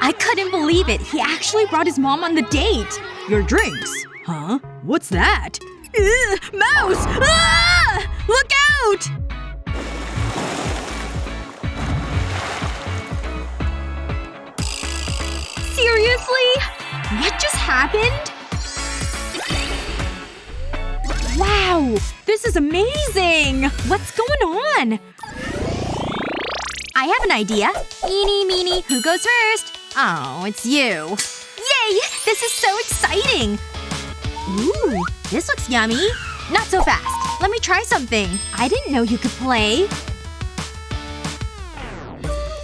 I couldn't believe it. He actually brought his mom on the date. Your drinks. Huh? What's that? Mouse! Ah! Look out! Seriously? What just happened? Wow! This is amazing! What's going on? I have an idea. Eeny, meeny, who goes first? Oh, it's you. Yay! This is so exciting! Ooh, this looks yummy. Not so fast. Let me try something. I didn't know you could play.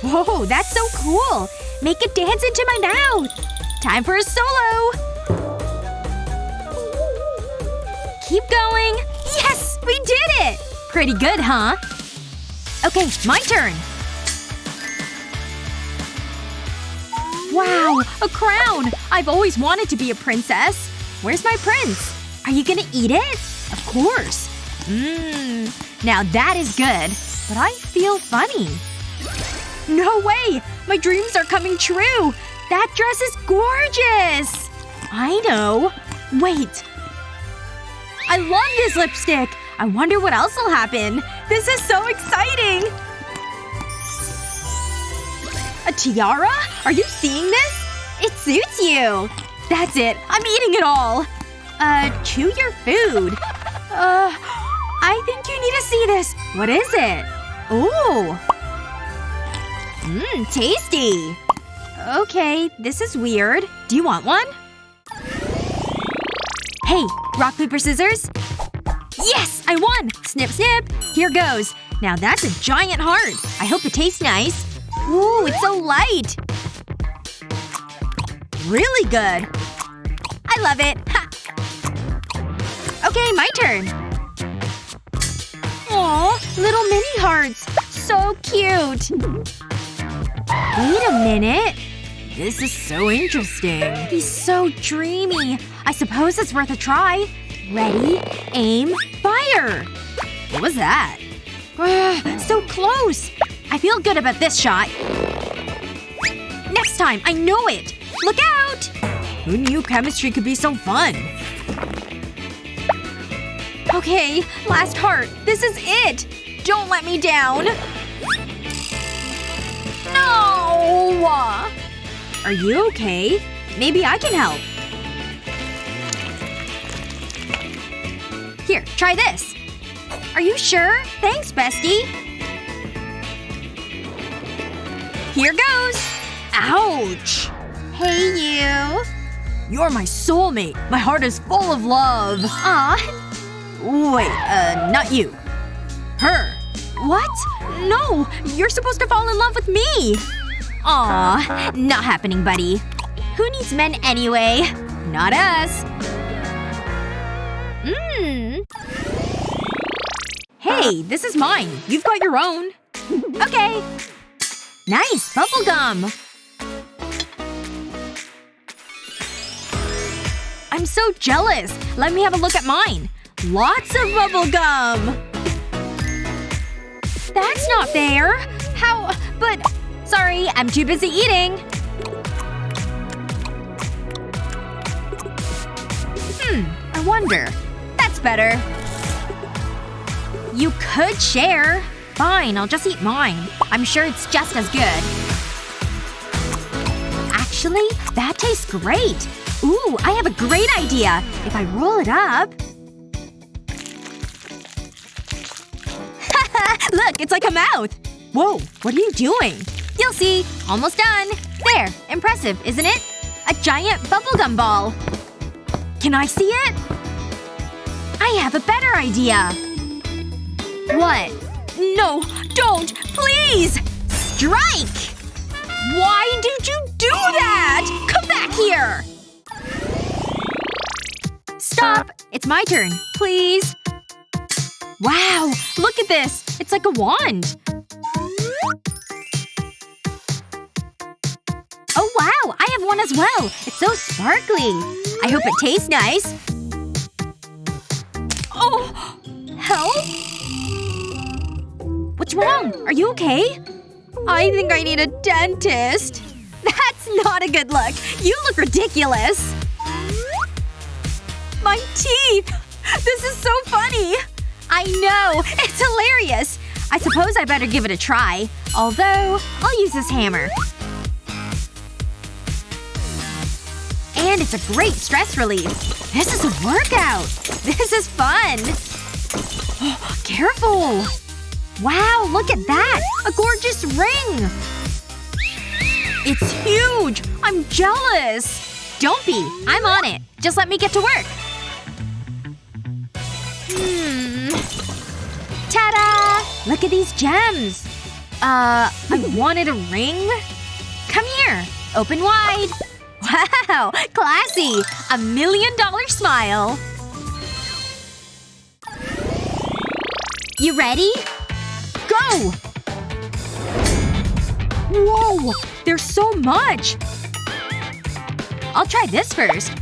Whoa, that's so cool! Make it dance into my mouth! Time for a solo! Keep going! Yes! We did it! Pretty good, huh? Okay, my turn. Wow! A crown! I've always wanted to be a princess. Where's my prince? Are you gonna eat it? Of course. Now that is good. But I feel funny. No way! My dreams are coming true! That dress is gorgeous! I know. Wait. I love this lipstick! I wonder what else will happen. This is so exciting! A tiara? Are you seeing this? It suits you! That's it. I'm eating it all! Chew your food. I think you need to see this. What is it? Ooh. Tasty. Okay, this is weird. Do you want one? Hey, rock, paper, scissors? Yes! I won! Snip, snip! Here goes. Now that's a giant heart. I hope it tastes nice. Ooh, it's so light. Really good. I love it. Ha! Okay, my turn. Aw, little mini hearts. So cute. Wait a minute. This is so interesting. He's so dreamy. I suppose it's worth a try. Ready, aim, fire! What was that? So close! I feel good about this shot. Next time, I know it! Look out! Who knew chemistry could be so fun? Okay, last heart. This is it! Don't let me down! No! Are you okay? Maybe I can help. Here, try this. Are you sure? Thanks, bestie. Here goes. Ouch. Hey, you. You're my soulmate. My heart is full of love. Aw. Wait, not you. Her. What? No! You're supposed to fall in love with me! Aw. Not happening, buddy. Who needs men anyway? Not us. Hey, this is mine. You've got your own. Okay. Nice. Bubblegum. I'm so jealous. Let me have a look at mine. Lots of bubblegum. That's not fair. How… but… sorry, I'm too busy eating. I wonder. That's better. You could share. Fine, I'll just eat mine. I'm sure it's just as good. Actually, that tastes great. Ooh, I have a great idea. If I roll it up… Look, it's like a mouth. Whoa, what are you doing? You'll see. Almost done. There. Impressive, isn't it? A giant bubblegum ball. Can I see it? I have a better idea. What? No, don't! Please! Strike! Why did you do that? Come back here! Stop! It's my turn. Please. Wow! Look at this! It's like a wand. Oh wow! I have one as well! It's so sparkly. I hope it tastes nice. Oh! Help? What's wrong? Are you okay? I think I need a dentist. That's That's not a good look. You look ridiculous. My teeth! This is so funny! I know! It's hilarious! I suppose I better give it a try. Although, I'll use this hammer. And it's a great stress relief. This is a workout! This is fun! Careful! Wow, look at that! A gorgeous ring! It's huge! I'm jealous! Don't be. I'm on it. Just let me get to work. Ta-da! Look at these gems. I wanted a ring? Come here. Open wide. Wow! Classy! $1 million smile. You ready? Go! Whoa! There's so much! I'll try this first.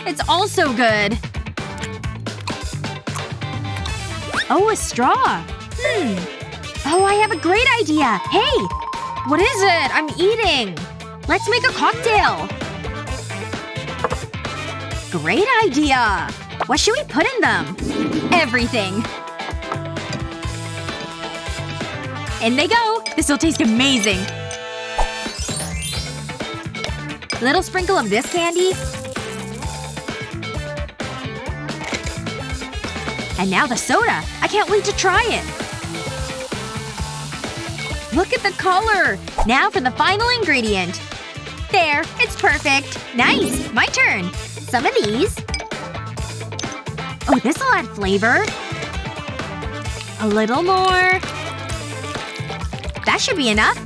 It's all so good. Oh, a straw. Oh, I have a great idea. Hey! What is it? I'm eating. Let's make a cocktail. Great idea. What should we put in them? Everything. In they go. This'll taste amazing. Little sprinkle of this candy. And now the soda. I can't wait to try it. Look at the color! Now for the final ingredient. There. It's perfect. Nice. My turn. Some of these. Oh, this'll add flavor. A little more. That should be enough.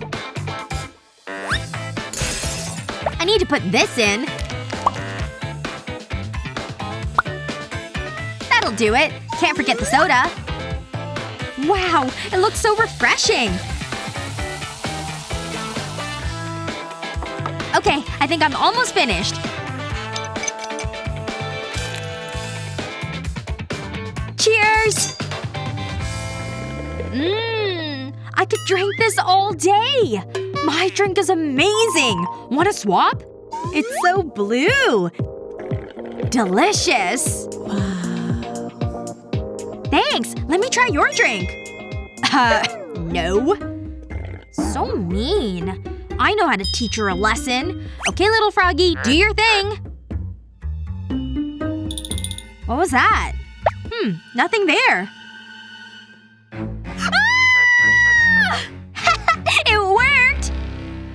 I need to put this in. That'll do it. Can't forget the soda. Wow, it looks so refreshing. Okay, I think I'm almost finished. Cheers! I could drink this all day! My drink is amazing! Want to swap? It's so blue! Delicious! Thanks! Let me try your drink! No. So mean. I know how to teach her a lesson. Okay, little froggy, do your thing. What was that? Nothing there. Ah! It worked!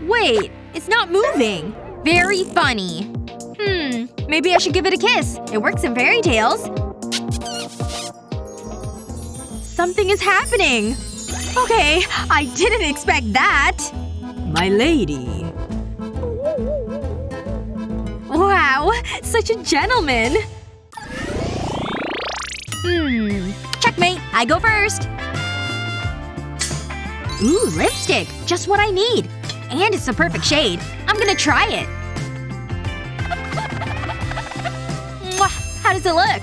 Wait, it's not moving. Very funny. Maybe I should give it a kiss. It works in fairy tales. Something is happening. Okay, I didn't expect that. My lady. Wow, such a gentleman. Checkmate. I go first. Ooh, lipstick. Just what I need. And it's the perfect shade. I'm gonna try it. Mwah! How does it look?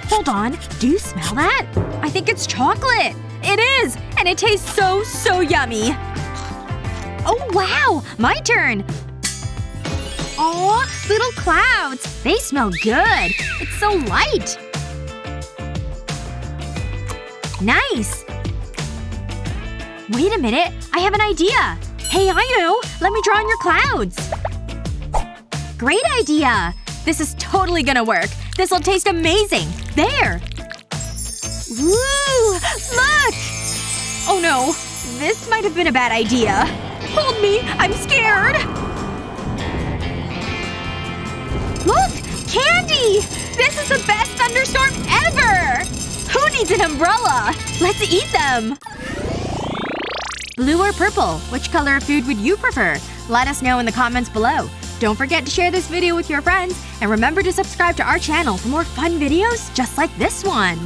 Hold on. Do you smell that? I think it's chocolate. It is! And it tastes so, so yummy. Oh wow! My turn! Aw, little clouds! They smell good! It's so light! Nice! Wait a minute. I have an idea! Hey, I know! Let me draw on your clouds! Great idea! This is totally gonna work. This'll taste amazing! There! Woo! Look! Oh no. This might have been a bad idea. Hold me! I'm scared! Look! Candy! This is the best thunderstorm ever! Who needs an umbrella? Let's eat them! Blue or purple? Which color of food would you prefer? Let us know in the comments below. Don't forget to share this video with your friends, and remember to subscribe to our channel for more fun videos just like this one.